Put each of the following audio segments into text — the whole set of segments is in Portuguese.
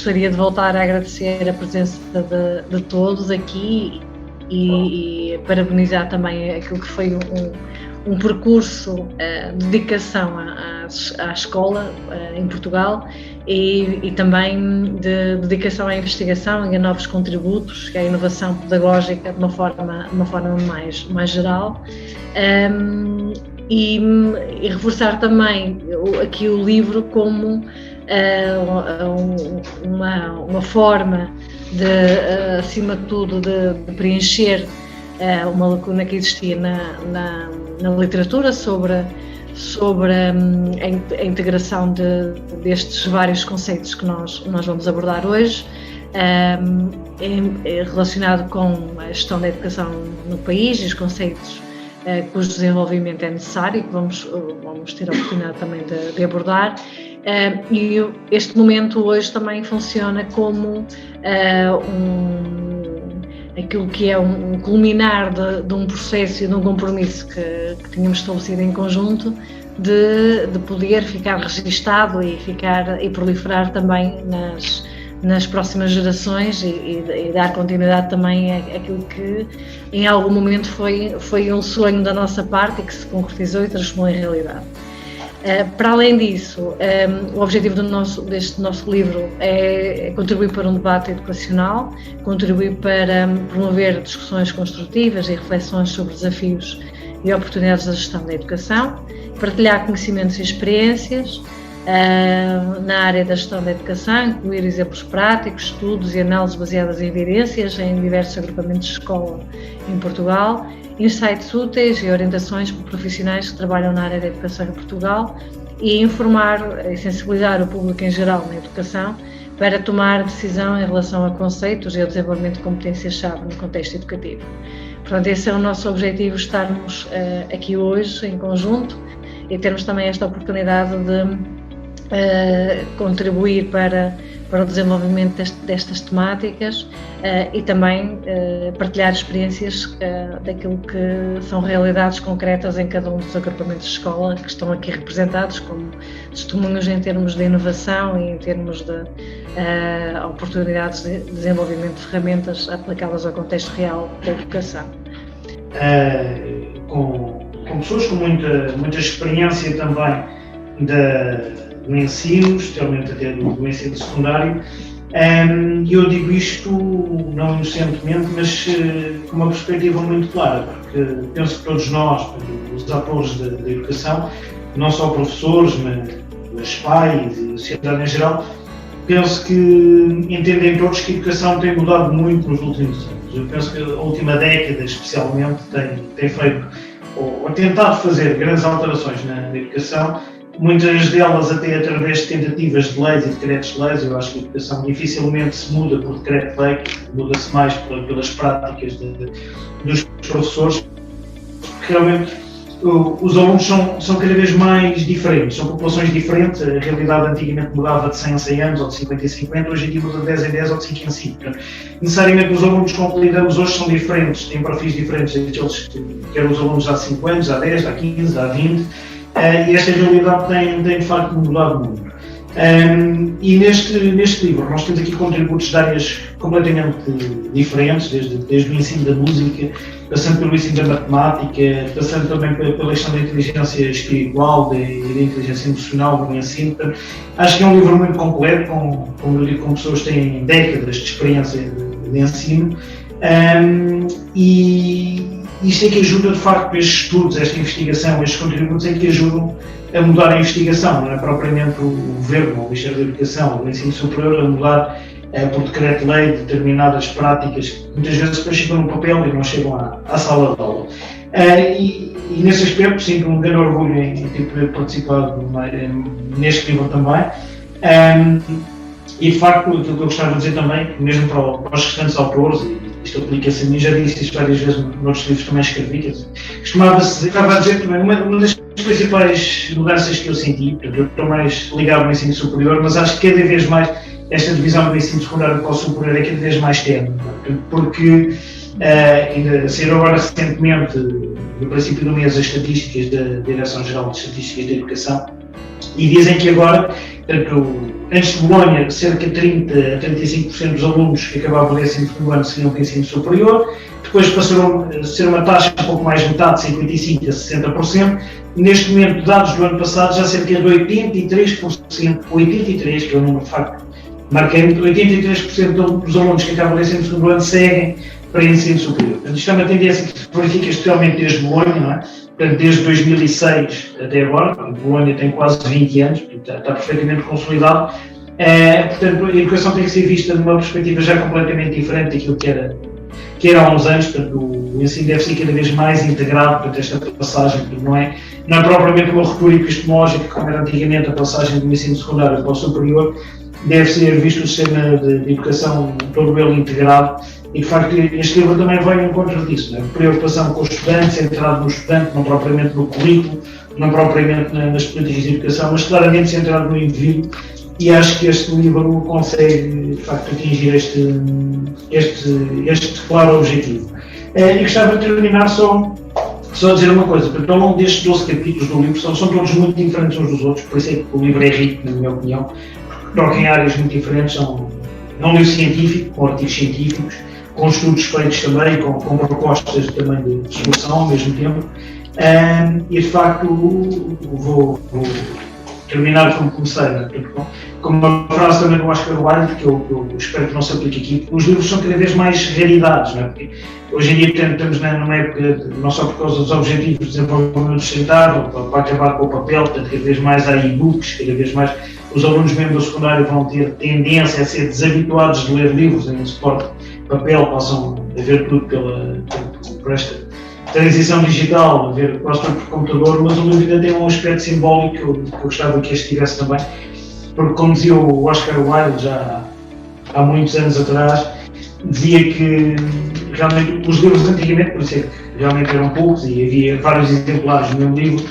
gostaria de voltar a agradecer a presença de todos aqui e parabenizar também aquilo que foi um percurso de dedicação à escola em Portugal e também de dedicação à investigação e a novos contributos, à inovação pedagógica de uma forma mais geral. E reforçar também aqui o livro como uma forma de, acima de tudo, de preencher uma lacuna que existia na literatura sobre a integração destes vários conceitos que nós vamos abordar hoje, relacionado com a gestão da educação no país e os conceitos cujo desenvolvimento é necessário e que vamos ter a oportunidade também de abordar. E este momento hoje também funciona como aquilo que é um culminar de um processo e de um compromisso que tínhamos estabelecido em conjunto de poder ficar registado e proliferar também nas próximas gerações e dar continuidade também àquilo que em algum momento foi um sonho da nossa parte e que se concretizou e transformou em realidade. Para além disso, o objetivo deste nosso livro é contribuir para um debate educacional, contribuir para promover discussões construtivas e reflexões sobre desafios e oportunidades da gestão da educação, partilhar conhecimentos e experiências na área da gestão da educação, incluir exemplos práticos, estudos e análises baseadas em evidências em diversos agrupamentos de escola em Portugal, insights úteis e orientações para profissionais que trabalham na área da educação em Portugal e informar e sensibilizar o público em geral na educação para tomar decisão em relação a conceitos e ao desenvolvimento de competências-chave no contexto educativo. Portanto, esse é o nosso objetivo, estarmos aqui hoje em conjunto e termos também esta oportunidade de contribuir para o desenvolvimento destas temáticas e também partilhar experiências daquilo que são realidades concretas em cada um dos agrupamentos de escola que estão aqui representados como testemunhos em termos de inovação e em termos de oportunidades de desenvolvimento de ferramentas aplicadas ao contexto real da educação. Com pessoas com muita experiência também do ensino, especialmente até do ensino secundário, eu digo isto não inocentemente, mas com uma perspectiva muito clara, porque penso que todos nós, os atores da educação, não só professores, mas pais e a sociedade em geral, penso que entendem todos que a educação tem mudado muito nos últimos anos. Eu penso que a última década, especialmente, tem feito ou tentado fazer grandes alterações na educação, muitas delas até através de tentativas de leis e decretos de leis. Eu acho que a educação dificilmente se muda por decreto de lei, muda-se mais pelas práticas dos professores, porque realmente os alunos são cada vez mais diferentes, são populações diferentes. A realidade antigamente mudava de 100 em 100 anos ou de 50 em 50, hoje em dia muda de 10 em 10 ou de 5 em 5. Necessariamente os alunos com que lidamos hoje são diferentes, têm perfis diferentes daqueles que eram os alunos há 5 anos, há 10, há 15, há 20. E esta realidade tem de facto mudado muito. E neste livro nós temos aqui contributos de áreas completamente diferentes, desde o ensino da música, passando pelo ensino da matemática, passando também pela questão da inteligência espiritual e da inteligência emocional no ensino. Portanto, acho que é um livro muito completo, como eu digo, com pessoas que têm décadas de experiência de ensino. E isto é que ajuda, de facto, estes estudos, esta investigação, estes contributos é que ajudam a mudar a investigação, não é propriamente o governo, o Ministério da Educação, o ensino superior, a mudar por decreto-lei determinadas práticas que muitas vezes depois ficam no papel e não chegam à sala de aula. E nesse aspecto sinto um grande orgulho em ter participado neste livro também. E de facto, aquilo que eu gostava de dizer também, mesmo para os restantes autores, e isto aplica-se a mim, já disse isto várias vezes noutros livros que também escrevi, estava a dizer também, uma das principais mudanças que eu senti, eu estou mais ligado ao ensino superior, mas acho que cada vez mais esta divisão do ensino secundário para o superior é cada vez mais tênue, porque ainda saíram agora recentemente, no princípio do mês, as estatísticas da Direção-Geral de Estatísticas da Educação, e dizem que agora Portanto, antes de Bolonha, cerca de 30 a 35% dos alunos que acabavam o 12º ano seguiam para o ensino superior, depois passou a ser uma taxa um pouco mais metade, 55% a 60%, neste momento, dados do ano passado, já cerca de 83%, que é um número de facto marcante, 83% dos alunos que acabam o 12º ano seguem para o ensino superior. Portanto, isto é uma tendência que se verifica especialmente desde Bolonha, não é? Portanto, desde 2006 até agora, Bolonha tem quase 20 anos, está perfeitamente consolidado. Portanto, a educação tem que ser vista numa perspectiva já completamente diferente daquilo que era há uns anos. Portanto, o ensino deve ser cada vez mais integrado. Portanto, esta passagem não é propriamente uma ruptura epistemológica, como era antigamente a passagem do ensino secundário para o superior. Deve ser visto o sistema de educação todo ele integrado. E, de facto, este livro também vai ao encontro disso, né? Preocupação com os estudantes, centrado no estudante, não propriamente no currículo, não propriamente nas políticas de educação, mas claramente centrado no indivíduo, e acho que este livro consegue, de facto, atingir este claro objetivo. E gostava de terminar só a dizer uma coisa, porque ao longo destes 12 capítulos do livro são todos muito diferentes uns dos outros, por isso é que o livro é rico, na minha opinião, porque toca em áreas muito diferentes, são um livro científico, com artigos científicos, com estudos feitos também, com propostas também de solução ao mesmo tempo. E de facto vou terminar como comecei, né? Com uma frase também do Oscar Wilde, que eu espero que não se aplique aqui, porque os livros são cada vez mais raridades, né? Porque hoje em dia estamos numa época, não só por causa dos objetivos de desenvolvimento sustentável, para acabar com o papel, portanto cada vez mais há e-books, cada vez mais os alunos mesmo do secundário vão ter tendência a ser desabituados de ler livros em suporte papel, passam a ver tudo por esta transição digital, a ver quase tudo por computador, mas o livro ainda tem um aspecto simbólico que eu gostava que este tivesse também, porque como dizia o Oscar Wilde já há muitos anos atrás, dizia que realmente os livros antigamente, por isso é que realmente eram poucos e havia vários exemplares no meu livro,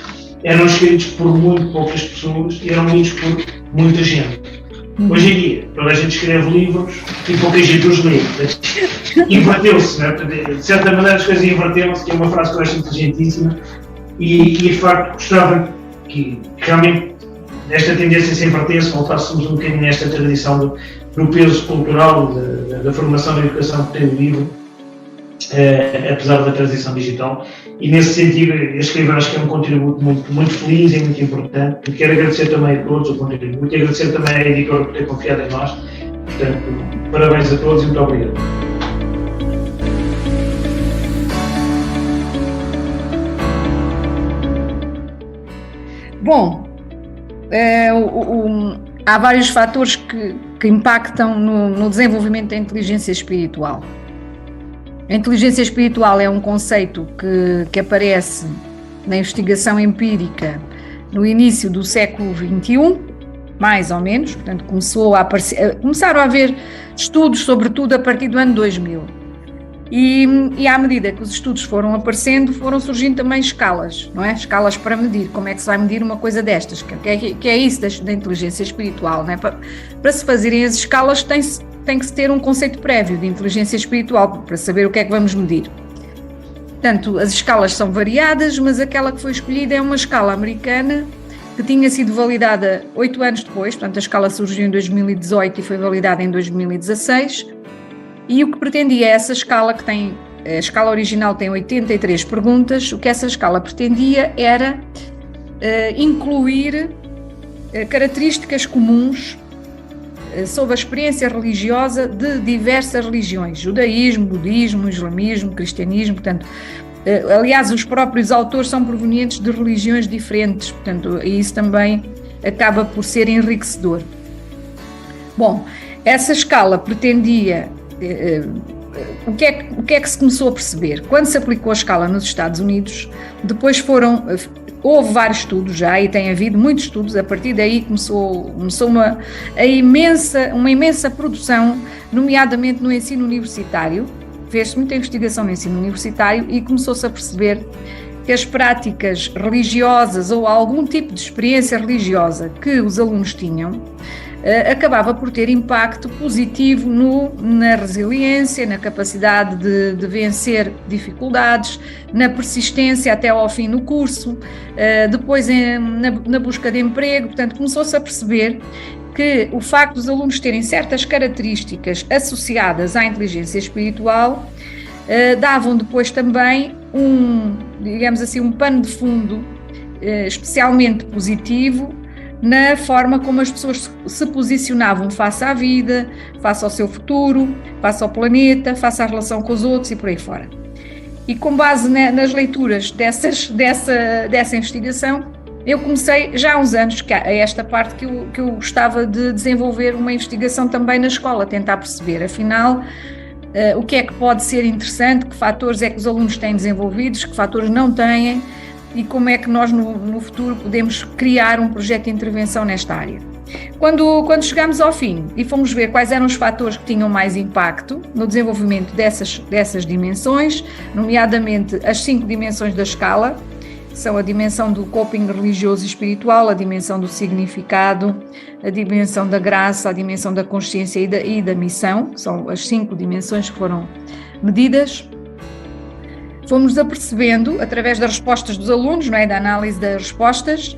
eram escritos por muito poucas pessoas e eram lidos por muita gente. Hoje em dia, toda a gente escreve livros e pouca gente os lê. Inverteu-se, né? De certa maneira as coisas inverteram-se, que é uma frase que eu acho inteligentíssima, e de facto gostava que realmente esta tendência se invertesse, voltássemos um bocadinho nesta tradição do peso cultural, da formação da educação que tem o livro, apesar da transição digital. E nesse sentido, este livro acho que é um contributo muito feliz e muito importante. Quero agradecer também a todos o contributo e agradecer também à editora por ter confiado em nós. Portanto, parabéns a todos e muito obrigado. Bom, há vários fatores que impactam no desenvolvimento da inteligência espiritual. A inteligência espiritual é um conceito que aparece na investigação empírica no início do século XXI, mais ou menos, portanto começaram a haver estudos, sobretudo a partir do ano 2000. E à medida que os estudos foram aparecendo, foram surgindo também escalas, não é? Escalas para medir, como é que se vai medir uma coisa destas, que é isso da inteligência espiritual, não é? Para se fazerem as escalas tem que se ter um conceito prévio de inteligência espiritual para saber o que é que vamos medir. Portanto, as escalas são variadas, mas aquela que foi escolhida é uma escala americana que tinha sido validada 8 anos depois, portanto a escala surgiu em 2018 e foi validada em 2016, e o que pretendia essa escala, a escala original tem 83 perguntas, o que essa escala pretendia era incluir características comuns sobre a experiência religiosa de diversas religiões, judaísmo, budismo, islamismo, cristianismo, portanto, aliás, os próprios autores são provenientes de religiões diferentes, portanto, isso também acaba por ser enriquecedor. Bom, essa escala pretendia, o que é que se começou a perceber? Quando se aplicou a escala nos Estados Unidos, depois houve vários estudos já, e tem havido muitos estudos, a partir daí começou uma imensa produção, nomeadamente no ensino universitário, fez-se muita investigação no ensino universitário e começou-se a perceber que as práticas religiosas ou algum tipo de experiência religiosa que os alunos tinham acabava por ter impacto positivo na resiliência, na capacidade de vencer dificuldades, na persistência até ao fim no curso, depois na busca de emprego. Portanto, começou-se a perceber que o facto dos alunos terem certas características associadas à inteligência espiritual davam depois também digamos assim, um pano de fundo especialmente positivo na forma como as pessoas se posicionavam face à vida, face ao seu futuro, face ao planeta, face à relação com os outros e por aí fora. E com base nas leituras dessa investigação, eu comecei já há uns anos, a esta parte que eu gostava de desenvolver uma investigação também na escola, tentar perceber, afinal, o que é que pode ser interessante, que fatores é que os alunos têm desenvolvidos, que fatores não têm, e como é que nós no futuro podemos criar um projeto de intervenção nesta área. Quando chegámos ao fim e fomos ver quais eram os fatores que tinham mais impacto no desenvolvimento dessas dimensões, nomeadamente as 5 dimensões da escala, são a dimensão do coping religioso e espiritual, a dimensão do significado, a dimensão da graça, a dimensão da consciência e da missão, que são as 5 dimensões que foram medidas. Fomos apercebendo, através das respostas dos alunos, não é, da análise das respostas,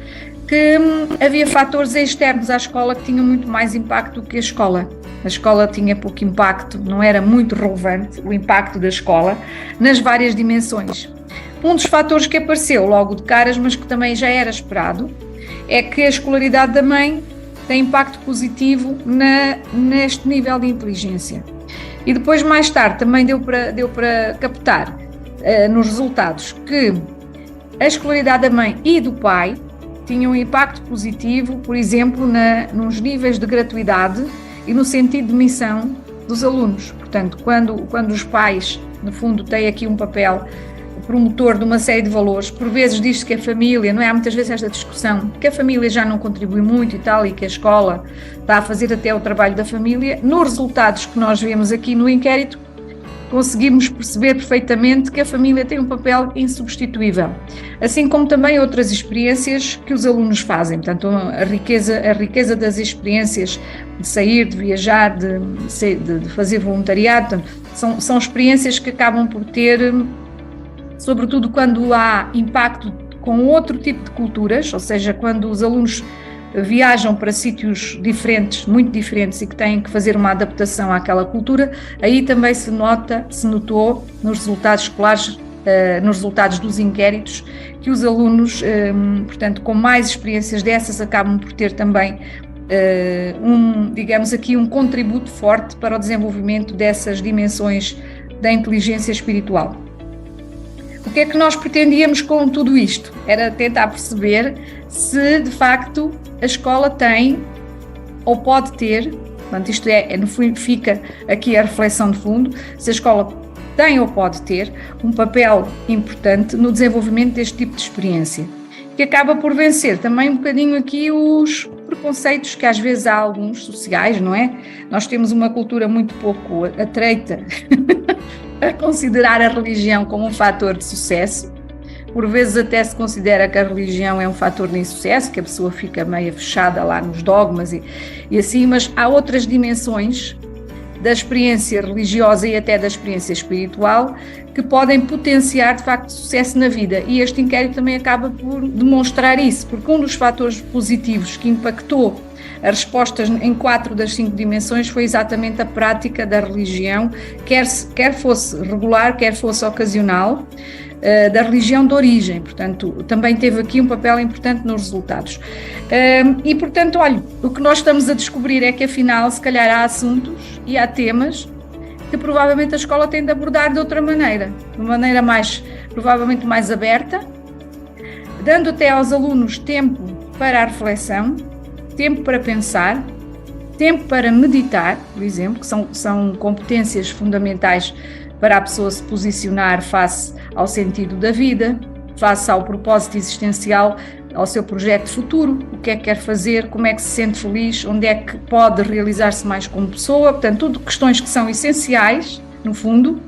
que havia fatores externos à escola que tinham muito mais impacto do que a escola. A escola tinha pouco impacto, não era muito relevante o impacto da escola nas várias dimensões. Um dos fatores que apareceu logo de caras, mas que também já era esperado, é que a escolaridade da mãe tem impacto positivo neste nível de inteligência. E depois, mais tarde, também deu para captar nos resultados que a escolaridade da mãe e do pai tinham um impacto positivo, por exemplo, nos níveis de gratuidade e no sentido de missão dos alunos. Portanto, quando os pais, no fundo, têm aqui um papel promotor de uma série de valores, por vezes diz-se que a família, não é? Há muitas vezes esta discussão, que a família já não contribui muito e tal, e que a escola está a fazer até o trabalho da família. Nos resultados que nós vemos aqui no inquérito, conseguimos perceber perfeitamente que a família tem um papel insubstituível, assim como também outras experiências que os alunos fazem. Portanto, a riqueza das experiências de sair, de viajar, de fazer voluntariado, portanto, são experiências que acabam por ter, sobretudo quando há impacto com outro tipo de culturas, ou seja, quando os alunos viajam para sítios diferentes, muito diferentes, e que têm que fazer uma adaptação àquela cultura, aí também se notou nos resultados escolares, nos resultados dos inquéritos, que os alunos, portanto, com mais experiências dessas, acabam por ter também digamos aqui, um contributo forte para o desenvolvimento dessas dimensões da inteligência espiritual. O que é que nós pretendíamos com tudo isto? Era tentar perceber se, de facto, a escola tem ou pode ter, portanto, isto no fundo, fica aqui a reflexão de fundo, se a escola tem ou pode ter um papel importante no desenvolvimento deste tipo de experiência, que acaba por vencer também um bocadinho aqui os preconceitos que às vezes há alguns sociais, não é? Nós temos uma cultura muito pouco atreita a considerar a religião como um fator de sucesso. Por vezes até se considera que a religião é um fator de insucesso, que a pessoa fica meio fechada lá nos dogmas e assim, mas há outras dimensões da experiência religiosa e até da experiência espiritual que podem potenciar, de facto, sucesso na vida. E este inquérito também acaba por demonstrar isso, porque um dos fatores positivos que impactou as respostas em 4 das 5 dimensões foi exatamente a prática da religião, quer fosse regular, quer fosse ocasional, da religião de origem. Portanto, também teve aqui um papel importante nos resultados. E, portanto, olha, o que nós estamos a descobrir é que, afinal, se calhar há assuntos e há temas que provavelmente a escola tem de abordar de outra maneira, de uma maneira provavelmente mais aberta, dando até aos alunos tempo para a reflexão, tempo para pensar, tempo para meditar, por exemplo, que são competências fundamentais para a pessoa se posicionar face ao sentido da vida, face ao propósito existencial, ao seu projeto futuro, o que é que quer fazer, como é que se sente feliz, onde é que pode realizar-se mais como pessoa, portanto, tudo questões que são essenciais, no fundo,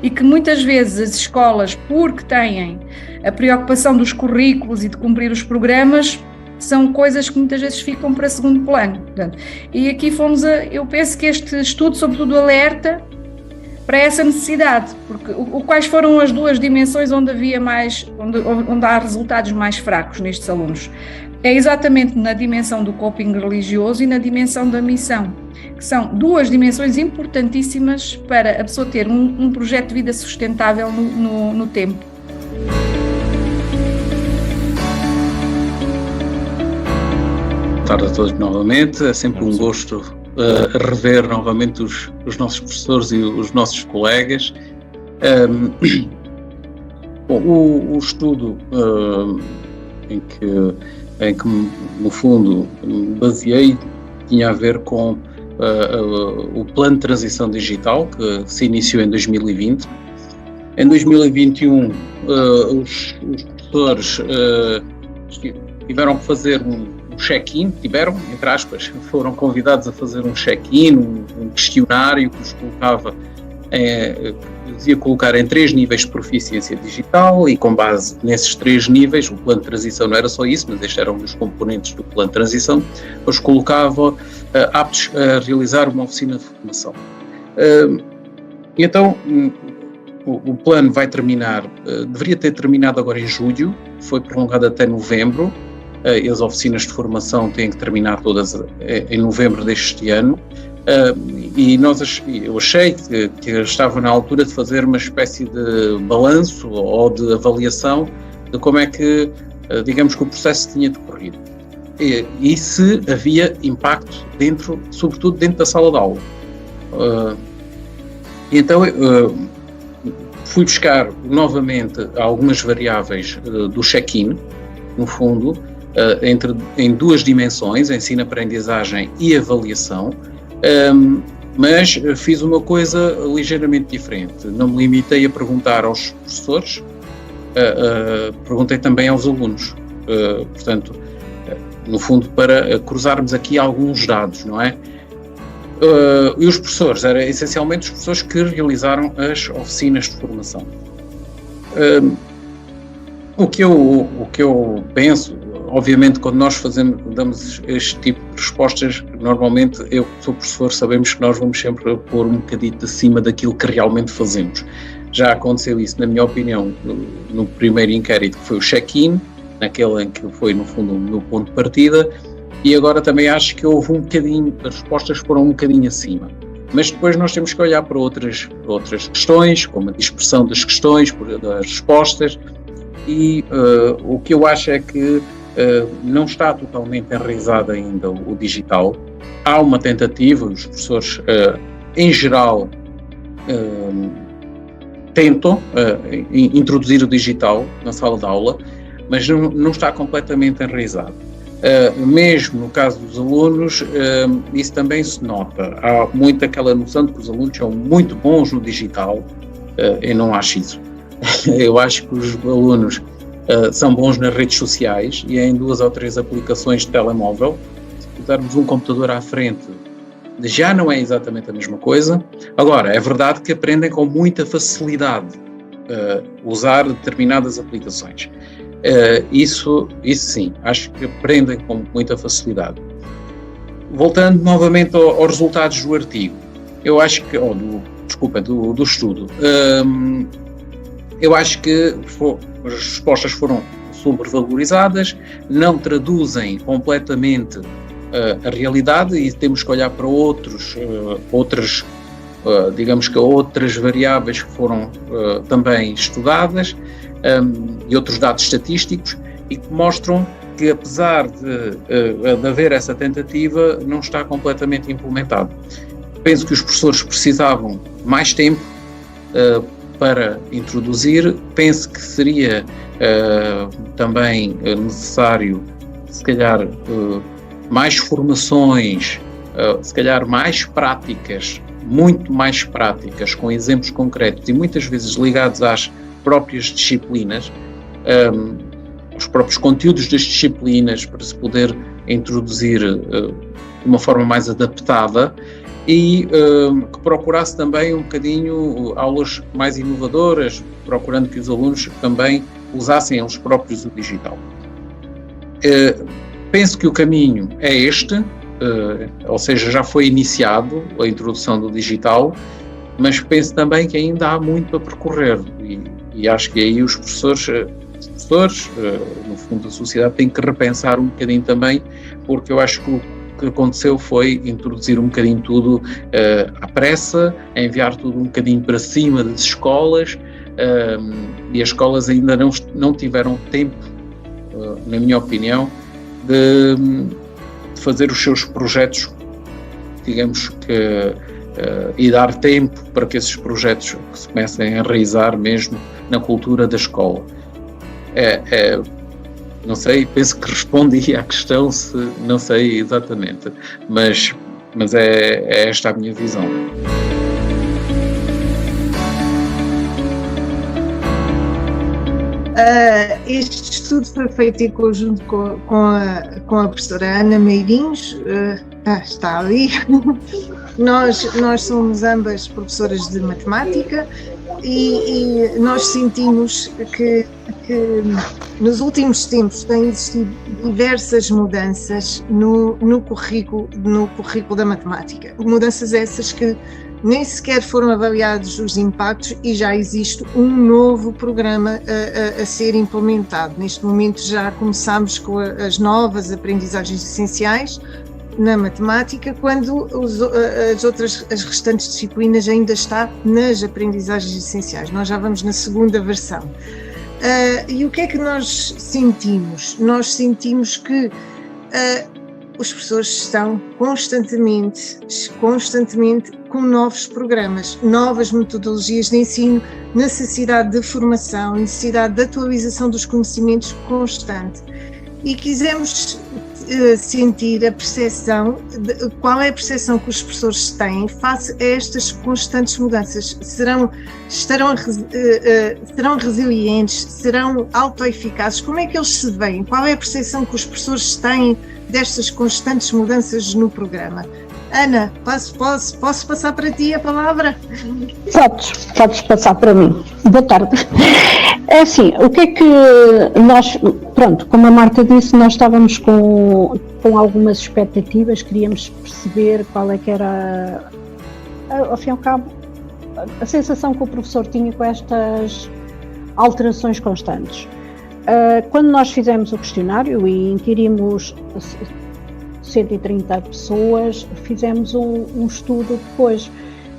e que muitas vezes as escolas, porque têm a preocupação dos currículos e de cumprir os programas, são coisas que muitas vezes ficam para segundo plano. Portanto, e aqui eu penso que este estudo, sobretudo, alerta para essa necessidade, porque quais foram as duas dimensões onde onde há resultados mais fracos nestes alunos? É exatamente na dimensão do coping religioso e na dimensão da missão, que são duas dimensões importantíssimas para a pessoa ter um projeto de vida sustentável no tempo. Boa tarde a todos novamente, é sempre um gosto rever novamente os nossos professores e os nossos colegas. Bom, o estudo em que no fundo me baseei tinha a ver com o plano de transição digital que se iniciou em 2020. Em 2021 os professores tiveram que fazer um check-in, entre aspas, foram convidados a fazer um check-in, um questionário que os colocava, dizia colocar em 3 níveis de proficiência digital, e com base nesses 3 níveis, o plano de transição não era só isso, mas estes eram os componentes do plano de transição, os colocava aptos a realizar uma oficina de formação. Então, o plano vai terminar, deveria ter terminado agora em julho, foi prolongado até novembro. As oficinas de formação têm que terminar todas em novembro deste ano, e eu achei que estava na altura de fazer uma espécie de balanço ou de avaliação de como é que, digamos, que o processo tinha decorrido e se havia impacto sobretudo dentro da sala de aula. Então fui buscar novamente algumas variáveis do check-in, no fundo, em 2 dimensões, ensino-aprendizagem e avaliação, mas fiz uma coisa ligeiramente diferente. Não me limitei a perguntar aos professores, perguntei também aos alunos, portanto, no fundo, para cruzarmos aqui alguns dados, não é? E os professores, eram essencialmente os professores que realizaram as oficinas de formação. O que eu penso, obviamente, quando nós damos este tipo de respostas, normalmente eu que sou professor, sabemos que nós vamos sempre pôr um bocadinho acima daquilo que realmente fazemos. Já aconteceu isso, na minha opinião, no primeiro inquérito, que foi o check-in, naquele em que foi, no fundo, o meu ponto de partida, e agora também acho que houve um bocadinho, as respostas foram um bocadinho acima. Mas depois nós temos que olhar para outras questões, como a dispersão das questões, das respostas, e o que eu acho é que não está totalmente enraizado ainda o digital. Há uma tentativa, os professores, em geral, tentam introduzir o digital na sala de aula, mas não está completamente enraizado. Mesmo no caso dos alunos, isso também se nota. Há muito aquela noção de que os alunos são muito bons no digital. Eu não acho isso. Eu acho que os alunos são bons nas redes sociais e em 2 ou 3 aplicações de telemóvel. Se pusermos um computador à frente, já não é exatamente a mesma coisa. Agora, é verdade que aprendem com muita facilidade usar determinadas aplicações. Isso sim, acho que aprendem com muita facilidade. Voltando novamente aos resultados do artigo, eu acho que, do estudo, eu acho que as respostas foram sobrevalorizadas, não traduzem completamente a realidade e temos que olhar para outras variáveis que foram também estudadas, e outros dados estatísticos, e que mostram que, apesar de haver essa tentativa, não está completamente implementado. Penso que os professores precisavam mais tempo para introduzir. Penso que seria também necessário, se calhar, mais formações, se calhar mais práticas, muito mais práticas, com exemplos concretos e muitas vezes ligados às próprias disciplinas, os próprios conteúdos das disciplinas, para se poder introduzir de uma forma mais adaptada e que procurasse também um bocadinho aulas mais inovadoras, procurando que os alunos também usassem eles próprios o digital. Penso que o caminho é este, ou seja, já foi iniciado a introdução do digital, mas penso também que ainda há muito para percorrer e acho que aí os professores, no fundo a sociedade, têm que repensar um bocadinho também, porque eu acho que o que aconteceu foi introduzir um bocadinho tudo à pressa, enviar tudo um bocadinho para cima das escolas, e as escolas ainda não tiveram tempo, na minha opinião, de fazer os seus projetos, digamos que, e dar tempo para que esses projetos se comecem a enraizar mesmo na cultura da escola. Não sei, penso que respondi à questão, não sei exatamente, mas é esta a minha visão. Este estudo foi feito em conjunto com a professora Ana Meirinhos, está ali. Nós somos ambas professoras de matemática e nós sentimos que nos últimos tempos têm existido diversas mudanças no currículo da matemática. Mudanças essas que nem sequer foram avaliados os impactos e já existe um novo programa a ser implementado. Neste momento já começamos com as novas aprendizagens essenciais na matemática, quando as restantes disciplinas ainda está nas aprendizagens essenciais. Nós já vamos na segunda versão. E o que é que nós sentimos? Nós sentimos que os professores estão constantemente com novos programas, novas metodologias de ensino, necessidade de formação, necessidade de atualização dos conhecimentos constante. E quisemos sentir a percepção, qual é a percepção que os professores têm face a estas constantes mudanças. Serão resilientes, serão autoeficazes? Como é que eles se veem? Qual é a percepção que os professores têm destas constantes mudanças no programa? Ana, posso passar para ti a palavra? Podes passar para mim. Boa tarde. É assim, o que é que nós, pronto, como a Marta disse, nós estávamos com algumas expectativas, queríamos perceber qual é que era, ao fim e ao cabo, a sensação que o professor tinha com estas alterações constantes. Quando nós fizemos o questionário e inquirimos 130 pessoas, fizemos um estudo depois.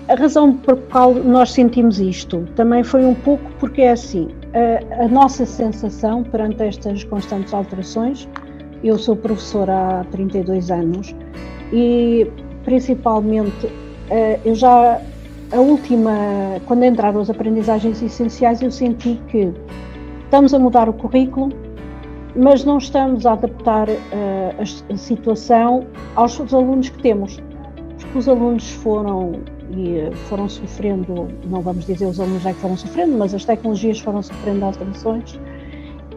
A razão por qual nós sentimos isto também foi um pouco porque é assim, a nossa sensação perante estas constantes alterações, eu sou professora há 32 anos e principalmente quando entraram as aprendizagens essenciais, eu senti que estamos a mudar o currículo, mas não estamos a adaptar a situação aos alunos que temos, porque os alunos foram sofrendo, não vamos dizer os alunos é que foram sofrendo, mas as tecnologias foram sofrendo alterações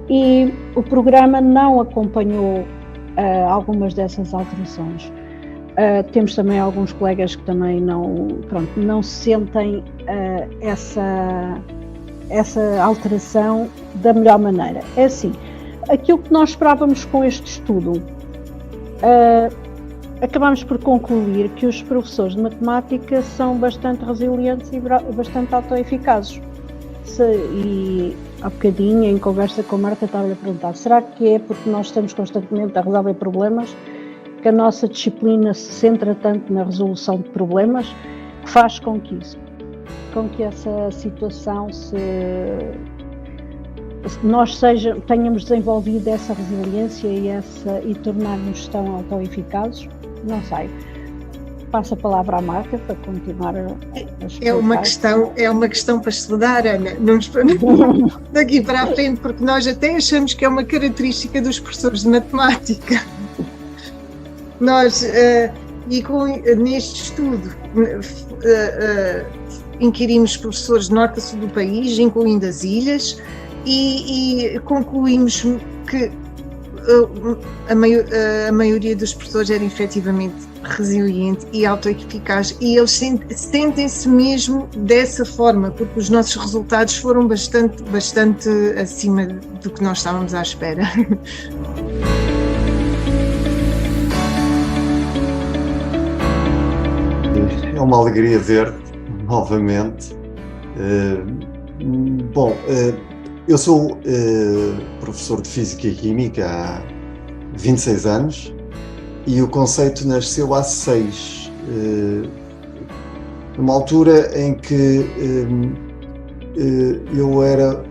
e o programa não acompanhou algumas dessas alterações. Temos também alguns colegas que também não sentem essa alteração da melhor maneira. É assim, aquilo que nós esperávamos com este estudo, acabamos por concluir que os professores de matemática são bastante resilientes e bastante autoeficazes. E há bocadinho, em conversa com a Marta, estava-lhe a perguntar, será que é porque nós estamos constantemente a resolver problemas, que a nossa disciplina se centra tanto na resolução de problemas, que faz com que essa situação nós tenhamos desenvolvido essa resiliência e tornar-nos tão autoeficazes? Não sei. Passo a palavra à Marta para continuar a explicar. É uma questão para estudar, Ana, não nos daqui para a frente, porque nós até achamos que é uma característica dos professores de matemática. Nós, neste estudo, inquirimos professores de norte a sul do país, incluindo as ilhas, e concluímos que a maioria dos professores era efetivamente resiliente e autoeficaz, e eles sentem-se mesmo dessa forma, porque os nossos resultados foram bastante acima do que nós estávamos à espera. É uma alegria ver-te novamente. Eu sou professor de Física e Química há 26 anos e o conceito nasceu há 6, numa altura em que eu era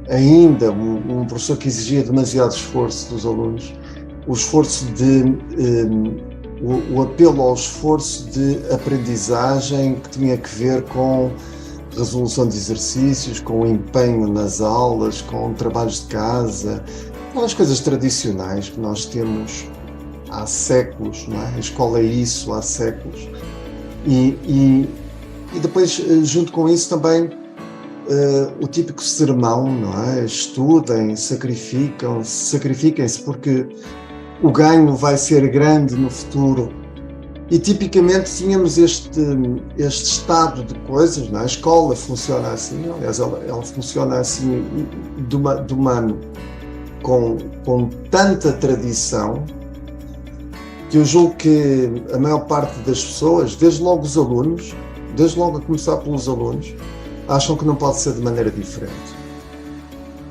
ainda um professor que exigia demasiado esforço dos alunos, o apelo ao esforço de aprendizagem que tinha que ver com resolução de exercícios, com empenho nas aulas, com trabalhos de casa, aquelas coisas tradicionais que nós temos há séculos, não é? A escola é isso há séculos. E depois, junto com isso também, o típico sermão, não é? Estudem, sacrifiquem-se porque o ganho vai ser grande no futuro. E tipicamente tínhamos este estado de coisas, não é? A escola funciona assim, aliás, ela funciona assim com tanta tradição que eu julgo que a maior parte das pessoas, desde logo os alunos, desde logo a começar pelos alunos, acham que não pode ser de maneira diferente.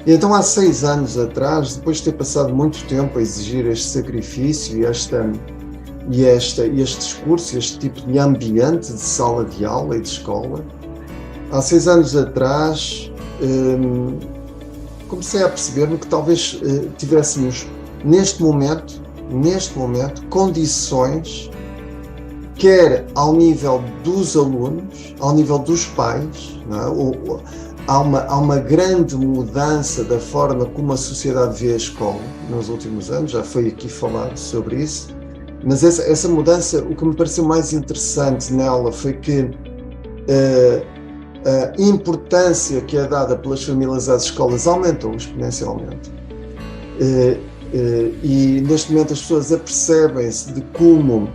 E então há 6 anos atrás, depois de ter passado muito tempo a exigir este sacrifício e este discurso, este tipo de ambiente de sala de aula e de escola, há 6 anos atrás comecei a perceber-me que talvez tivéssemos neste momento condições, quer ao nível dos alunos, ao nível dos pais, não é? Há uma grande mudança da forma como a sociedade vê a escola nos últimos anos, já foi aqui falado sobre isso, mas essa mudança, o que me pareceu mais interessante nela foi que a importância que é dada pelas famílias às escolas aumentou exponencialmente. E neste momento as pessoas apercebem-se de como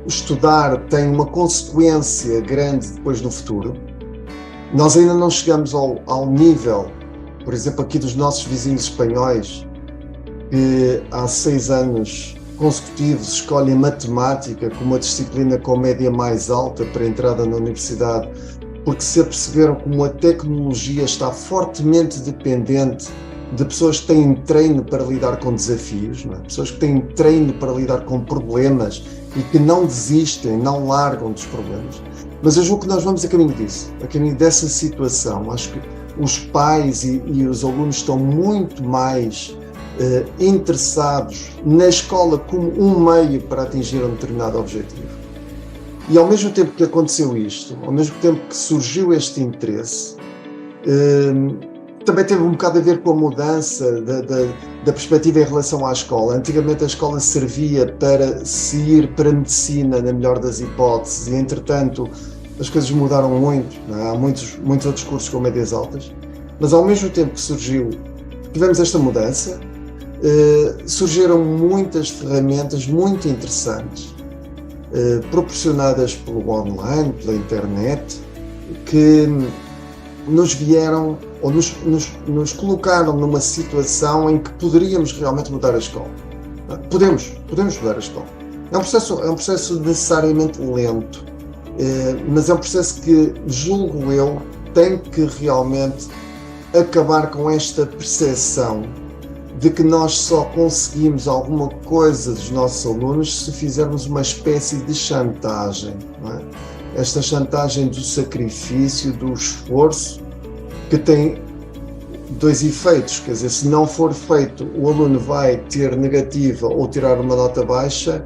estudar tem uma consequência grande depois no futuro. Nós ainda não chegamos ao nível, por exemplo, aqui dos nossos vizinhos espanhóis, que há 6 anos consecutivos escolhem matemática como a disciplina com média mais alta para a entrada na universidade, porque se aperceberam como a tecnologia está fortemente dependente de pessoas que têm treino para lidar com desafios, não é? Pessoas que têm treino para lidar com problemas e que não desistem, não largam dos problemas. Mas eu julgo que nós vamos a caminho disso, a caminho dessa situação. Acho que os pais e os alunos estão muito mais interessados na escola como um meio para atingir um determinado objetivo. E ao mesmo tempo que aconteceu isto, ao mesmo tempo que surgiu este interesse, também teve um bocado a ver com a mudança da perspectiva em relação à escola. Antigamente a escola servia para se ir para a medicina, na melhor das hipóteses, e entretanto as coisas mudaram muito, não é? Há muitos outros cursos com médias altas, mas ao mesmo tempo que tivemos esta mudança, surgiram muitas ferramentas muito interessantes, proporcionadas pelo online, pela internet, que nos vieram ou nos colocaram numa situação em que poderíamos realmente mudar a escola. Podemos mudar a escola. É um processo necessariamente lento, mas é um processo que, julgo eu, tem que realmente acabar com esta percepção de que nós só conseguimos alguma coisa dos nossos alunos se fizermos uma espécie de chantagem, não é? Esta chantagem do sacrifício, do esforço, que tem 2 efeitos, quer dizer, se não for feito, o aluno vai ter negativa ou tirar uma nota baixa,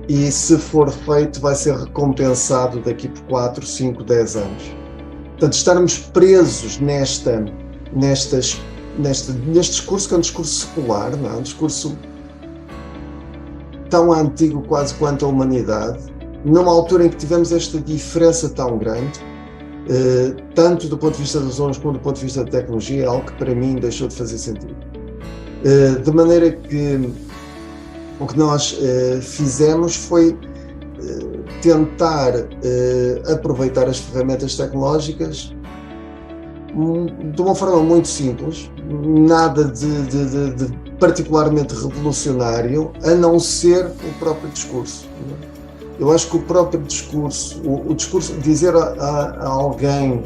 e se for feito, vai ser recompensado daqui por 4, 5, 10 anos. Portanto, estarmos presos neste discurso, que é um discurso secular, não é? Um discurso tão antigo quase quanto a humanidade, numa altura em que tivemos esta diferença tão grande, tanto do ponto de vista dos alunos como do ponto de vista da tecnologia, é algo que para mim deixou de fazer sentido. De maneira que o que nós fizemos foi tentar aproveitar as ferramentas tecnológicas de uma forma muito simples, nada de particularmente revolucionário, a não ser o próprio discurso. Eu acho que o próprio discurso, o discurso, dizer a alguém,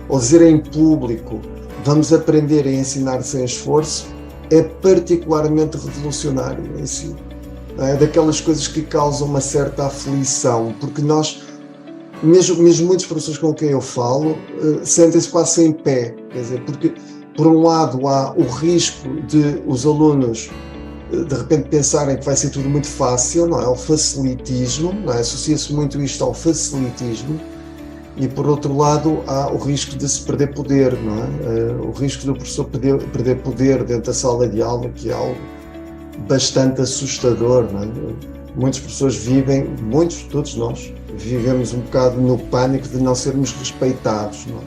ou dizer em público, vamos aprender a ensinar sem esforço, é particularmente revolucionário em si. É daquelas coisas que causam uma certa aflição, porque nós, mesmo muitos professores com quem eu falo, sentem-se quase sem pé, quer dizer, porque por um lado há o risco de os alunos de repente pensarem que vai ser tudo muito fácil, não é? O facilitismo, não é? Associa-se muito isto ao facilitismo, e por outro lado há o risco de se perder poder, não é? O risco do professor perder poder dentro da sala de aula, que é algo bastante assustador, não é? Muitos professores todos nós, vivemos um bocado no pânico de não sermos respeitados, não é?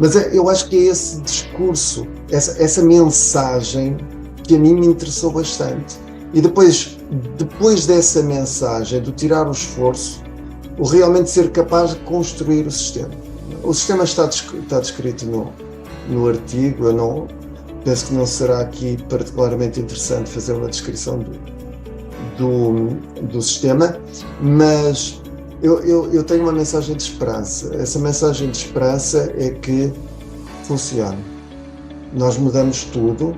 Mas eu acho que é esse discurso, essa mensagem que a mim me interessou bastante. E depois dessa mensagem, de tirar o esforço, o realmente ser capaz de construir o sistema. O sistema está descrito no artigo, eu penso que não será aqui particularmente interessante fazer uma descrição do sistema, mas eu tenho uma mensagem de esperança. Essa mensagem de esperança é que funciona. Nós mudamos tudo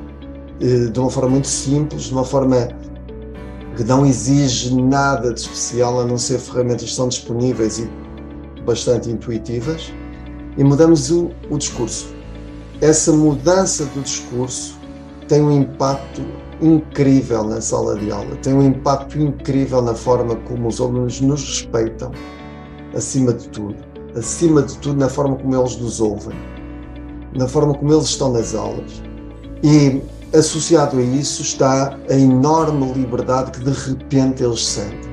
de uma forma muito simples, de uma forma que não exige nada de especial, a não ser ferramentas que são disponíveis e bastante intuitivas, e mudamos o discurso. Essa mudança do discurso tem um impacto incrível na sala de aula, tem um impacto incrível na forma como os alunos nos respeitam, acima de tudo na forma como eles nos ouvem, na forma como eles estão nas aulas. E associado a isso está a enorme liberdade que de repente eles sentem.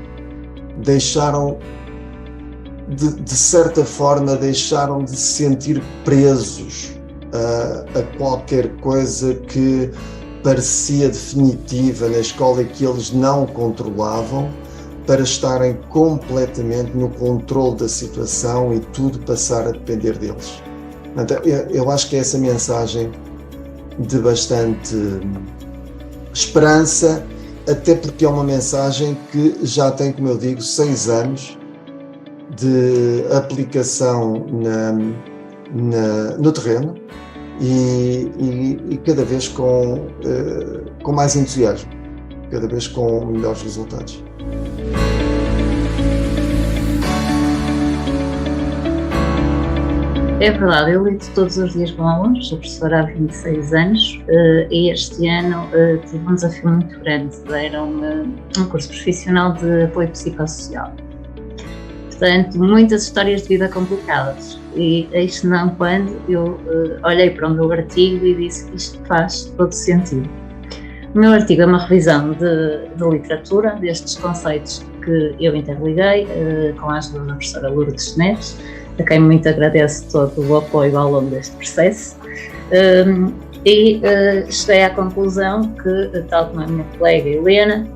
De certa forma, deixaram de se sentir presos a qualquer coisa que parecia definitiva na escola e que eles não controlavam, para estarem completamente no controle da situação e tudo passar a depender deles. Então, eu acho que é essa mensagem de bastante esperança, até porque é uma mensagem que já tem, como eu digo, 6 anos de aplicação no terreno e cada vez com mais entusiasmo, cada vez com melhores resultados. É verdade, eu lido todos os dias com alunos, sou professora há 26 anos e este ano tive um desafio muito grande, deram-me um curso profissional de apoio psicossocial. Portanto, muitas histórias de vida complicadas e eis não quando eu olhei para o meu artigo e disse que isto faz todo sentido. O meu artigo é uma revisão de literatura, destes conceitos que eu interliguei com a ajuda da professora Lourdes Neves, a quem muito agradeço todo o apoio ao longo deste processo, e cheguei à conclusão que, tal como a minha colega Helena,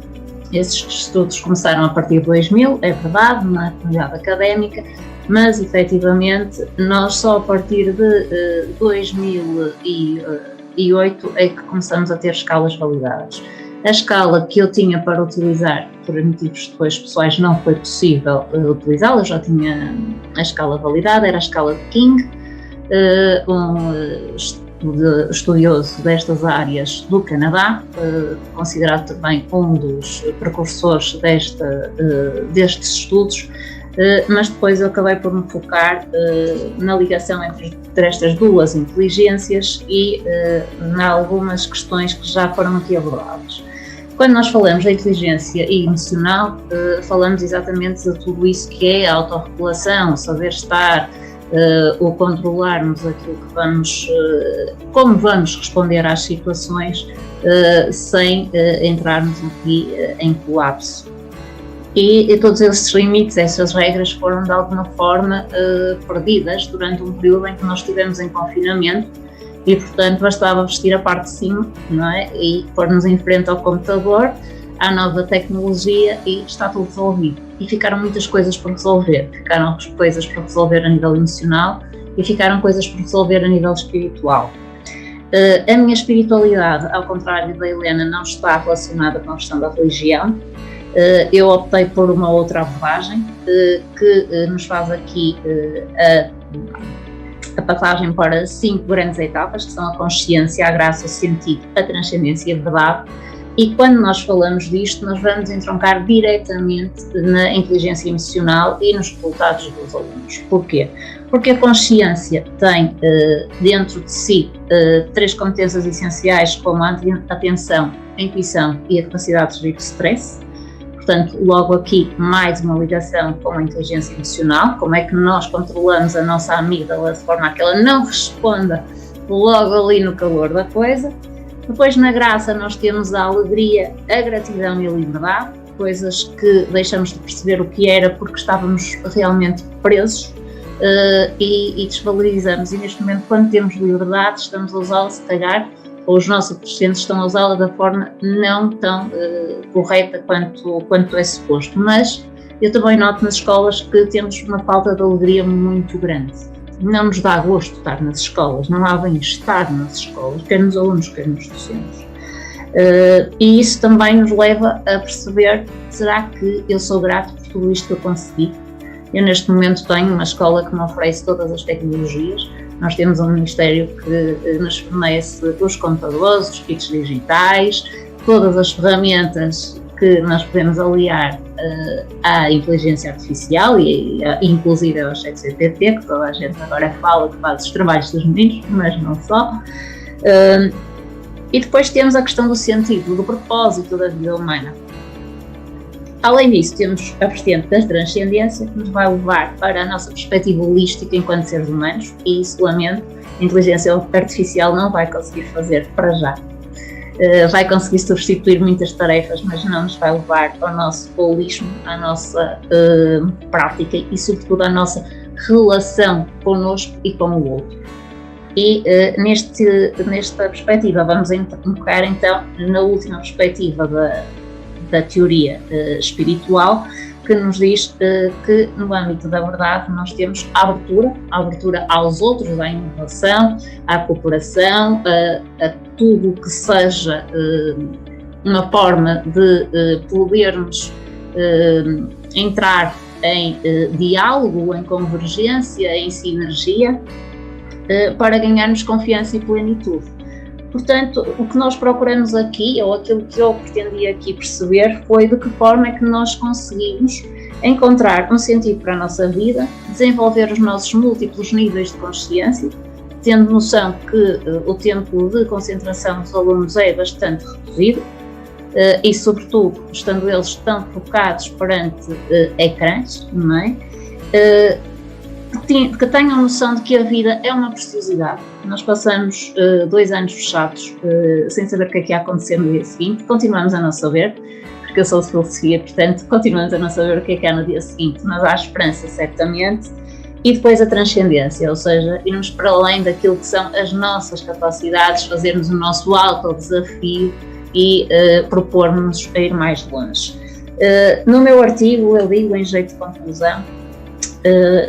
esses estudos começaram a partir de 2000, é verdade, na comunidade académica, mas efetivamente nós só a partir de 2008 é que começamos a ter escalas validadas. A escala que eu tinha para utilizar, por motivos depois pessoais, não foi possível utilizá-la, eu já tinha a escala validada, era a escala de King, um estudioso destas áreas do Canadá, considerado também um dos precursores destes estudos, mas depois eu acabei por me focar na ligação entre estas duas inteligências e em algumas questões que já foram aqui abordadas. Quando nós falamos da inteligência emocional, falamos exatamente de tudo isso que é a autorregulação, o saber estar, o controlarmos aquilo que vamos, como vamos responder às situações sem entrarmos aqui em colapso. E todos esses limites, essas regras foram de alguma forma perdidas durante um período em que nós estivemos em confinamento e portanto bastava vestir a parte de cima, não é? E pôr-nos em frente ao computador, à nova tecnologia, e está tudo resolvido. E ficaram muitas coisas por resolver, ficaram coisas por resolver a nível emocional e ficaram coisas por resolver a nível espiritual. A minha espiritualidade, ao contrário da Helena, não está relacionada com a questão da religião. Eu optei por uma outra abordagem que nos faz aqui a passagem para 5 grandes etapas, que são a consciência, a graça, o sentido, a transcendência e a verdade. E quando nós falamos disto, nós vamos entroncar diretamente na inteligência emocional e nos resultados dos alunos. Porquê? Porque a consciência tem dentro de si 3 competências essenciais, como a atenção, a intuição e a capacidade de gerir o stress. Portanto, logo aqui, mais uma ligação com a inteligência emocional, como é que nós controlamos a nossa amígdala de forma a que ela não responda logo ali no calor da coisa. Depois, na graça, nós temos a alegria, a gratidão e a liberdade, coisas que deixamos de perceber o que era porque estávamos realmente presos e desvalorizamos. E neste momento, quando temos liberdade, estamos a usá-la, se calhar, ou os nossos adolescentes estão a usá-la da forma não tão correta quanto é suposto. Mas eu também noto nas escolas que temos uma falta de alegria muito grande. Não nos dá gosto estar nas escolas, não há bem-estar nas escolas, quer nos alunos, quer nos docentes. E isso também nos leva a perceber, será que eu sou grato por tudo isto que eu consegui? Eu neste momento tenho uma escola que me oferece todas as tecnologias, nós temos um ministério que nos fornece os computadores, os kits digitais, todas as ferramentas que nós podemos aliar à inteligência artificial e inclusive ao ChatGPT, que toda a gente agora fala que faz os trabalhos dos meninos, mas não só. E depois temos a questão do sentido, do propósito da vida humana. Além disso, temos a vertente da transcendência, que nos vai levar para a nossa perspectiva holística enquanto seres humanos, e isso, lamento, a inteligência artificial não vai conseguir fazer para já. Vai conseguir substituir muitas tarefas, mas não nos vai levar ao nosso holismo, à nossa prática e, sobretudo, à nossa relação connosco e com o outro. E nesta perspectiva vamos entrar então na última perspectiva da teoria espiritual, que nos diz que no âmbito da verdade nós temos a abertura aos outros, à inovação, à cooperação, a tudo que seja uma forma de podermos entrar em diálogo, em convergência, em sinergia, para ganharmos confiança e plenitude. Portanto, o que nós procuramos aqui, ou aquilo que eu pretendi aqui perceber, foi de que forma é que nós conseguimos encontrar um sentido para a nossa vida, desenvolver os nossos múltiplos níveis de consciência, tendo noção que o tempo de concentração dos alunos é bastante reduzido e, sobretudo, estando eles tão focados perante ecrãs, não é? Que tenham noção de que a vida é uma preciosidade. Nós passamos 2 anos fechados sem saber o que é que ia acontecer no dia seguinte, continuamos a não saber, porque eu sou de filosofia, portanto continuamos a não saber o que é no dia seguinte, mas há esperança certamente. E depois a transcendência, ou seja, irmos para além daquilo que são as nossas capacidades, fazermos o nosso autodesafio e propormos a ir mais longe. No meu artigo eu digo, em jeito de conclusão,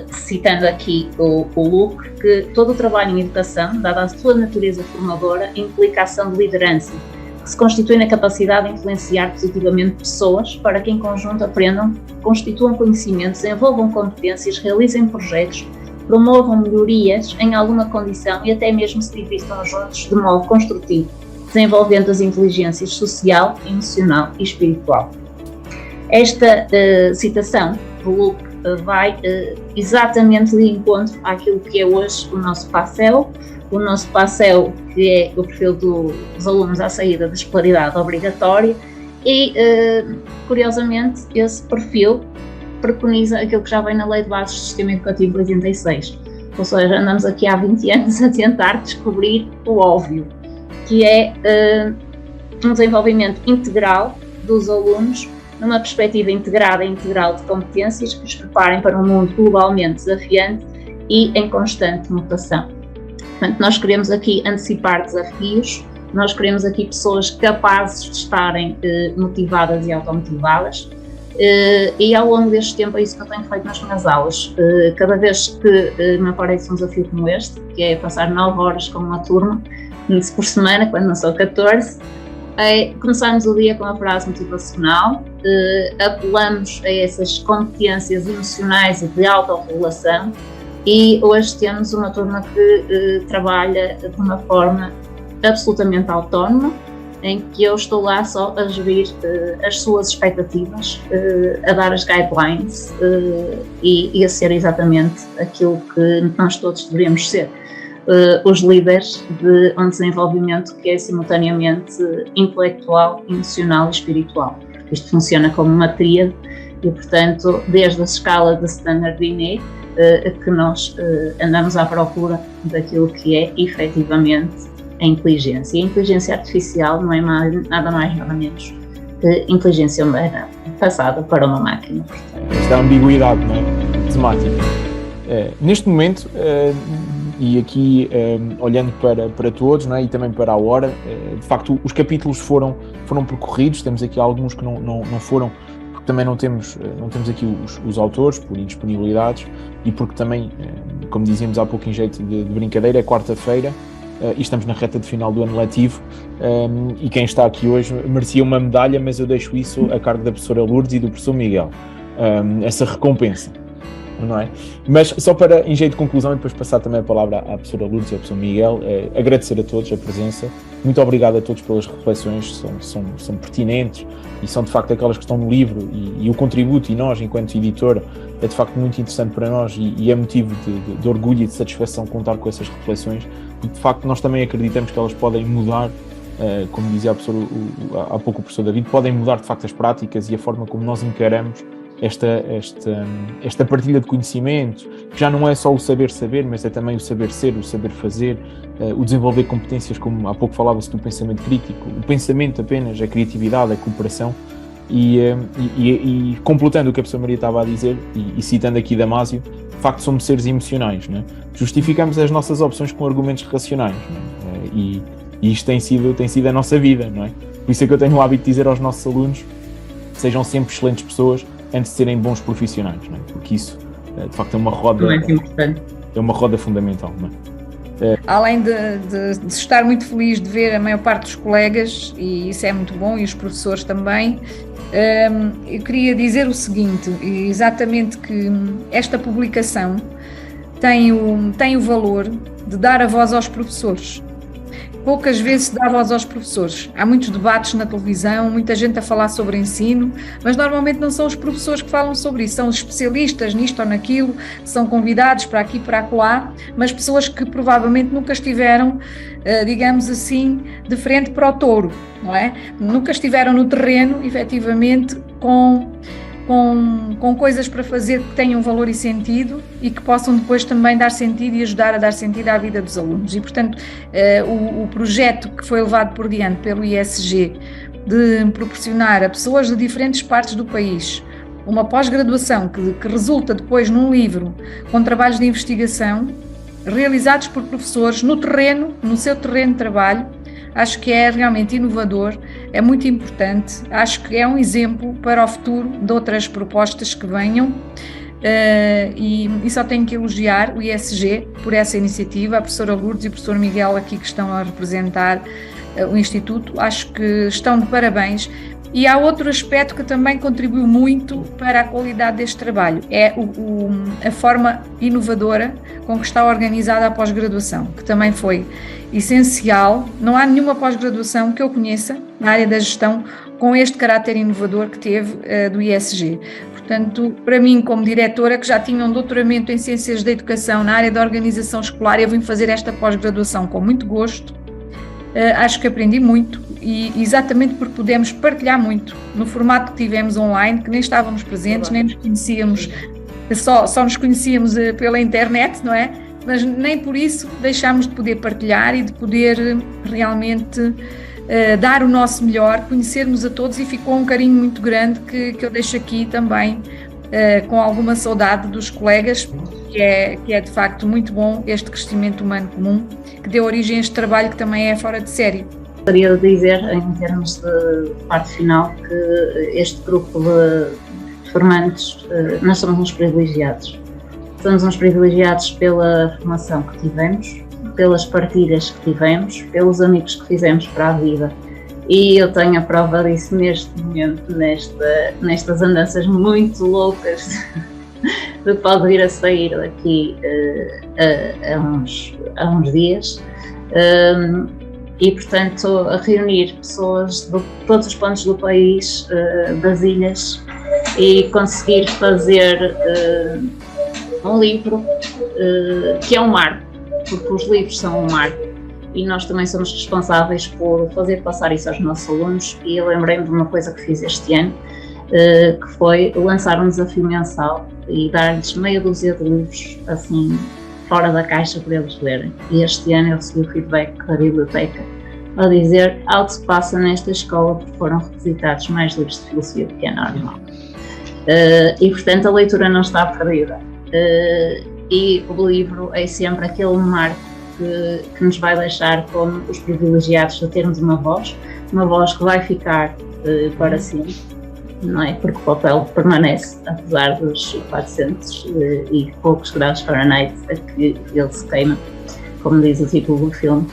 citando aqui o Luke, que todo o trabalho em educação, dada a sua natureza formadora, implica a ação de liderança, que se constitui na capacidade de influenciar positivamente pessoas para que em conjunto aprendam, constituam conhecimentos, desenvolvam competências, realizem projetos, promovam melhorias em alguma condição e até mesmo se divirtam juntos de modo construtivo, desenvolvendo as inteligências social, emocional e espiritual. Esta citação do Luke vai exatamente de encontro àquilo que é hoje o nosso PASEL, que é o perfil dos alunos à saída da escolaridade obrigatória e, curiosamente, esse perfil preconiza aquilo que já vem na Lei de Bases do Sistema Educativo de 86, ou seja, andamos aqui há 20 anos a tentar descobrir o óbvio, que é um desenvolvimento integral dos alunos numa perspectiva integrada e integral de competências que os preparem para um mundo globalmente desafiante e em constante mutação. Portanto, nós queremos aqui antecipar desafios, nós queremos aqui pessoas capazes de estarem motivadas e automotivadas, e ao longo deste tempo é isso que eu tenho feito nas minhas aulas. Cada vez que me aparece um desafio como este, que é passar 9 horas com uma turma por semana, quando não são 14, começamos o dia com a frase motivacional, apelamos a essas competências emocionais e de autorregulação, e hoje temos uma turma que trabalha de uma forma absolutamente autónoma, em que eu estou lá só a gerir as suas expectativas, a dar as guidelines e a ser exatamente aquilo que nós todos deveríamos ser. Os líderes de um desenvolvimento que é simultaneamente intelectual, emocional e espiritual. Isto funciona como uma tríade e, portanto, desde a escala de Standard Binet, que nós andamos à procura daquilo que é efetivamente a inteligência. E a inteligência artificial não é nada mais, nada menos que inteligência humana passada para uma máquina. Esta ambiguidade, não é? Temática. Neste momento, e aqui olhando para todos, não é? E também para a hora, de facto os capítulos foram percorridos, temos aqui alguns que não foram, porque também não temos aqui os autores, por indisponibilidades, e porque também, como dizíamos há pouco em jeito de brincadeira, é quarta-feira, e estamos na reta de final do ano letivo, e quem está aqui hoje merecia uma medalha, mas eu deixo isso a cargo da professora Lourdes e do professor Miguel, essa recompensa, não é? Mas só para, em jeito de conclusão, e depois passar também a palavra à professora Lourdes e ao professor Miguel, agradecer a todos a presença, muito obrigado a todos pelas reflexões, são pertinentes e são de facto aquelas que estão no livro, e o contributo, e nós enquanto editora, é de facto muito interessante para nós, e é motivo de orgulho e de satisfação contar com essas reflexões, e de facto nós também acreditamos que elas podem mudar, como dizia há pouco o professor David, podem mudar de facto as práticas e a forma como nós encaramos esta partilha de conhecimentos, que já não é só o saber, mas é também o saber ser, o saber fazer, o desenvolver competências, como há pouco falava-se do pensamento crítico, o pensamento apenas, a criatividade, a cooperação, e completando o que a professora Maria estava a dizer, e citando aqui Damásio, de facto somos seres emocionais, não é? Justificamos as nossas opções com argumentos racionais, não é? E isto tem sido a nossa vida, não é? Por isso é que eu tenho o hábito de dizer aos nossos alunos, sejam sempre excelentes pessoas, antes de serem bons profissionais, não é? Porque isso, de facto, é uma roda fundamental, não é? Além de estar muito feliz de ver a maior parte dos colegas, e isso é muito bom, e os professores também, eu queria dizer o seguinte, exatamente que esta publicação tem o valor de dar a voz aos professores. Poucas vezes se dá voz aos professores. Há muitos debates na televisão, muita gente a falar sobre ensino, mas normalmente não são os professores que falam sobre isso, são os especialistas nisto ou naquilo, são convidados para aqui, para acolá, mas pessoas que provavelmente nunca estiveram, digamos assim, de frente para o touro, não é? Nunca estiveram no terreno, efetivamente, com coisas para fazer que tenham valor e sentido e que possam depois também dar sentido e ajudar a dar sentido à vida dos alunos. E, portanto, o projeto que foi levado por diante pelo ISG de proporcionar a pessoas de diferentes partes do país uma pós-graduação que resulta depois num livro com trabalhos de investigação realizados por professores no terreno, no seu terreno de trabalho, acho que é realmente inovador, é muito importante, acho que é um exemplo para o futuro de outras propostas que venham, e só tenho que elogiar o ISG por essa iniciativa, a professora Lourdes e o professor Miguel aqui que estão a representar o Instituto, acho que estão de parabéns. E há outro aspecto que também contribuiu muito para a qualidade deste trabalho, é a forma inovadora com que está organizada a pós-graduação, que também foi essencial. Não há nenhuma pós-graduação que eu conheça na área da gestão com este caráter inovador que teve do ISG. Portanto, para mim, como diretora, que já tinha um doutoramento em Ciências da Educação na área da organização escolar, eu vim fazer esta pós-graduação com muito gosto. Acho que aprendi muito, e exatamente porque pudemos partilhar muito no formato que tivemos online, que nem estávamos presentes, nem nos conhecíamos, só nos conhecíamos pela internet, não é? Mas nem por isso deixámos de poder partilhar e de poder realmente dar o nosso melhor, conhecermos a todos, e ficou um carinho muito grande que eu deixo aqui também com alguma saudade dos colegas que é de facto muito bom este crescimento humano comum, que deu origem a este trabalho que também é fora de série. Gostaria de dizer, em termos de parte final, que este grupo de formandos, nós somos uns privilegiados. Somos uns privilegiados pela formação que tivemos, pelas partilhas que tivemos, pelos amigos que fizemos para a vida. E eu tenho a prova disso neste momento, nestas andanças muito loucas de pode vir a sair daqui a uns dias. E, portanto, a reunir pessoas de todos os pontos do país, das ilhas, e conseguir fazer um livro que é um marco, porque os livros são um marco e nós também somos responsáveis por fazer passar isso aos nossos alunos. E eu lembrei-me de uma coisa que fiz este ano, que foi lançar um desafio mensal e dar-lhes meia dúzia de livros, assim, fora da caixa para eles lerem. E este ano eu recebi o feedback da biblioteca a dizer: algo se passa nesta escola porque foram requisitados mais livros de filosofia do que é normal. E portanto a leitura não está perdida. E o livro é sempre aquele marco que nos vai deixar como os privilegiados de termos uma voz que vai ficar para sempre, não é? Porque o papel permanece, apesar dos 400 e poucos graus Fahrenheit a que ele se queima, como diz o título do filme.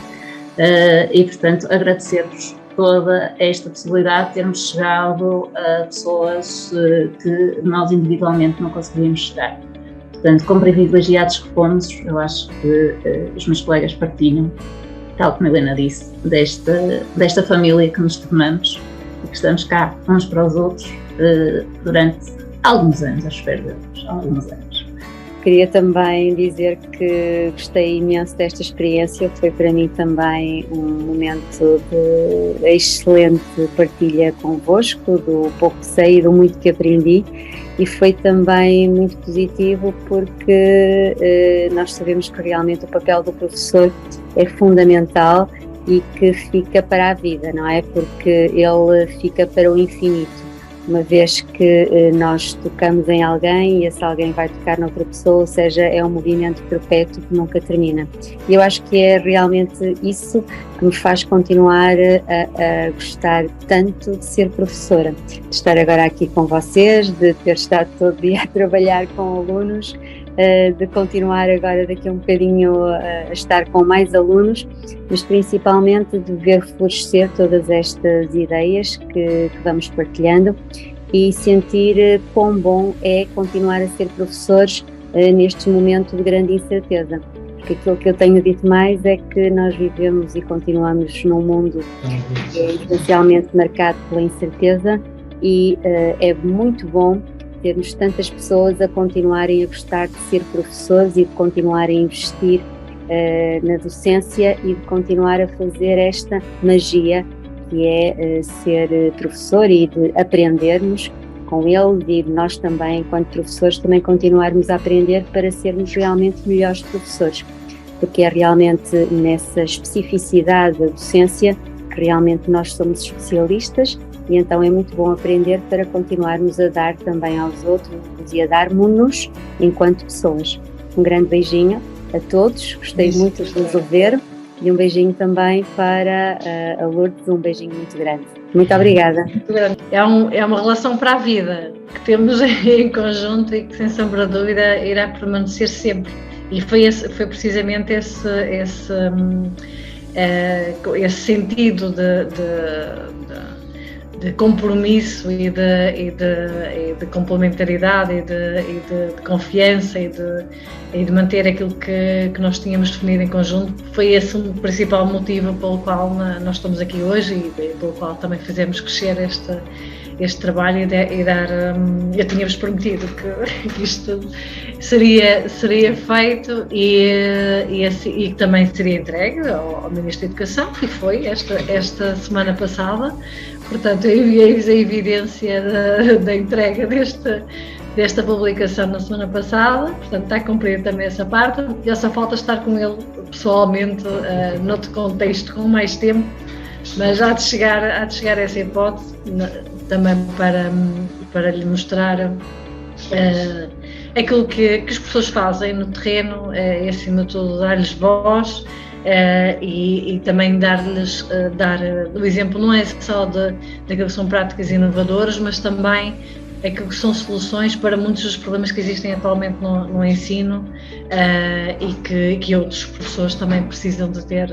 E portanto agradecer-vos toda esta possibilidade de termos chegado a pessoas que nós individualmente não conseguiríamos chegar. Portanto, como privilegiados que fomos, eu acho que os meus colegas partilham, tal como a Helena disse, desta família que nos tornamos e que estamos cá uns para os outros durante alguns anos, eu espero Deus, alguns anos. Queria também dizer que gostei imenso desta experiência, foi para mim também um momento de excelente partilha convosco, do pouco que sei e do muito que aprendi, e foi também muito positivo porque nós sabemos que realmente o papel do professor é fundamental e que fica para a vida, não é? Porque ele fica para o infinito. Uma vez que nós tocamos em alguém e esse alguém vai tocar noutra pessoa, ou seja, é um movimento perpétuo que nunca termina. E eu acho que é realmente isso que me faz continuar a gostar tanto de ser professora, de estar agora aqui com vocês, de ter estado todo dia a trabalhar com alunos, de continuar agora daqui a um bocadinho a estar com mais alunos, mas principalmente de ver florescer todas estas ideias que vamos partilhando e sentir quão bom é continuar a ser professores nestes momentos de grande incerteza. Porque aquilo que eu tenho dito mais é que nós vivemos e continuamos num mundo que é essencialmente marcado pela incerteza e é muito bom termos tantas pessoas a continuarem a gostar de ser professores e de continuarem a investir na docência e de continuar a fazer esta magia que é ser professor e de aprendermos com ele e de nós também, enquanto professores, também continuarmos a aprender para sermos realmente melhores professores, porque é realmente nessa especificidade da docência que realmente nós somos especialistas. E então é muito bom aprender para continuarmos a dar também aos outros e a dar-nos enquanto pessoas. Um grande beijinho a todos, gostei muito de vos ouvir e um beijinho também para a Lourdes, um beijinho muito grande. Muito obrigada. Muito grande. É uma relação para a vida que temos em conjunto e que sem sombra de dúvida irá permanecer sempre. E foi precisamente esse sentido de compromisso e de complementaridade e de confiança e de manter aquilo que nós tínhamos definido em conjunto. Foi esse o principal motivo pelo qual nós estamos aqui hoje e pelo qual também fizemos crescer este trabalho e dar. Eu tinha-vos prometido que isto seria feito e que também seria entregue ao Ministro da Educação, e foi esta semana passada. Portanto, eu enviei-vos a evidência da entrega desta publicação na semana passada, portanto está cumprida também essa parte, e só falta estar com ele pessoalmente noutro contexto com mais tempo, mas há de chegar essa hipótese também para lhe mostrar aquilo que os professores fazem no terreno é, acima de tudo, dar-lhes voz e também dar o exemplo, não é só daquilo que são práticas inovadoras, mas também aquilo que são soluções para muitos dos problemas que existem atualmente no ensino e que outros professores também precisam de ter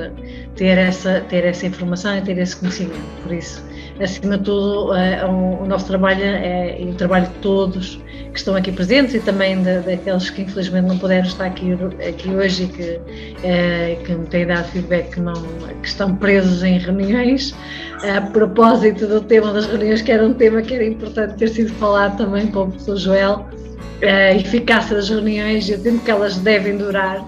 essa informação e ter esse conhecimento. Por isso, acima de tudo, o nosso trabalho é o trabalho de todos que estão aqui presentes e também daqueles que infelizmente não puderam estar aqui hoje e que me têm dado feedback que estão presos em reuniões. A propósito do tema das reuniões, que era um tema que era importante ter sido falado também para o professor Joel, a eficácia das reuniões e o tempo que elas devem durar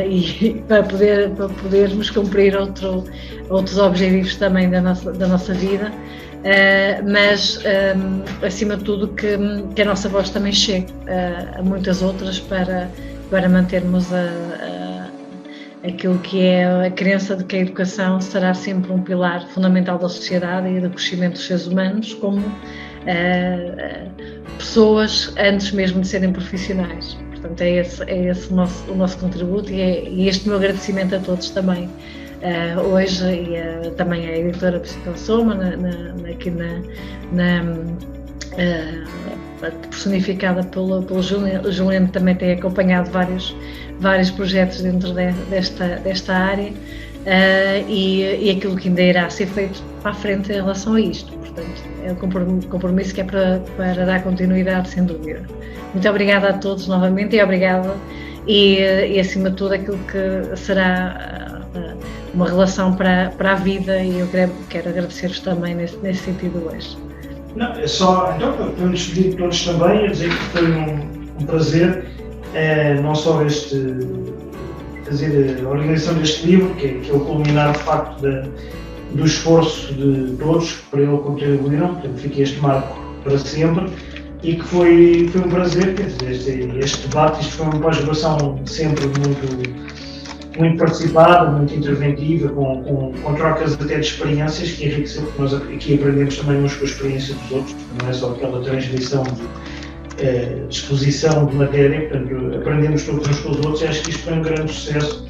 e para podermos cumprir outros objetivos também da nossa vida, mas acima de tudo que a nossa voz também chegue a muitas outras para mantermos aquilo que é a crença de que a educação será sempre um pilar fundamental da sociedade e do crescimento dos seres humanos como pessoas antes mesmo de serem profissionais. Portanto, é esse o nosso contributo e este meu agradecimento a todos também hoje e também à editora Psicosoma, aqui personificada pelo Juliano. O Juliano também tem acompanhado vários projetos dentro desta área e aquilo que ainda irá ser feito para a frente em relação a isto. Portanto, é um compromisso que é para dar continuidade, sem dúvida. Muito obrigada a todos novamente e obrigada e acima de tudo aquilo que será uma relação para a vida e eu quero agradecer-vos também nesse sentido hoje. Não, é só, então, para nos despedir de todos também, a dizer que foi um prazer, não só fazer a organização deste livro, que é o culminar de facto do esforço de todos que para ele contribuíram, portanto fica este marco para sempre, e que foi um prazer, quer dizer, este debate, isto foi uma pós-graduação sempre muito participada, muito interventiva, com trocas até de experiências que enriqueceu, porque nós aqui aprendemos também uns com a experiência dos outros, não é só aquela transmissão de exposição de matéria, portanto aprendemos todos uns com os outros e acho que isto foi um grande sucesso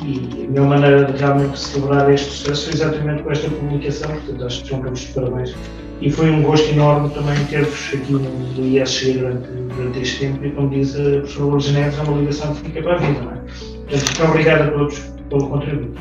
e a minha maneira de realmente celebrar este sucesso foi exatamente com esta publicação, portanto acho que são todos de parabéns e foi um gosto enorme também ter-vos aqui no ISG durante este tempo e como diz a professora Lourdes Neves, é uma ligação que fica para a vida, não é? Muito obrigado a todos pelo contributo.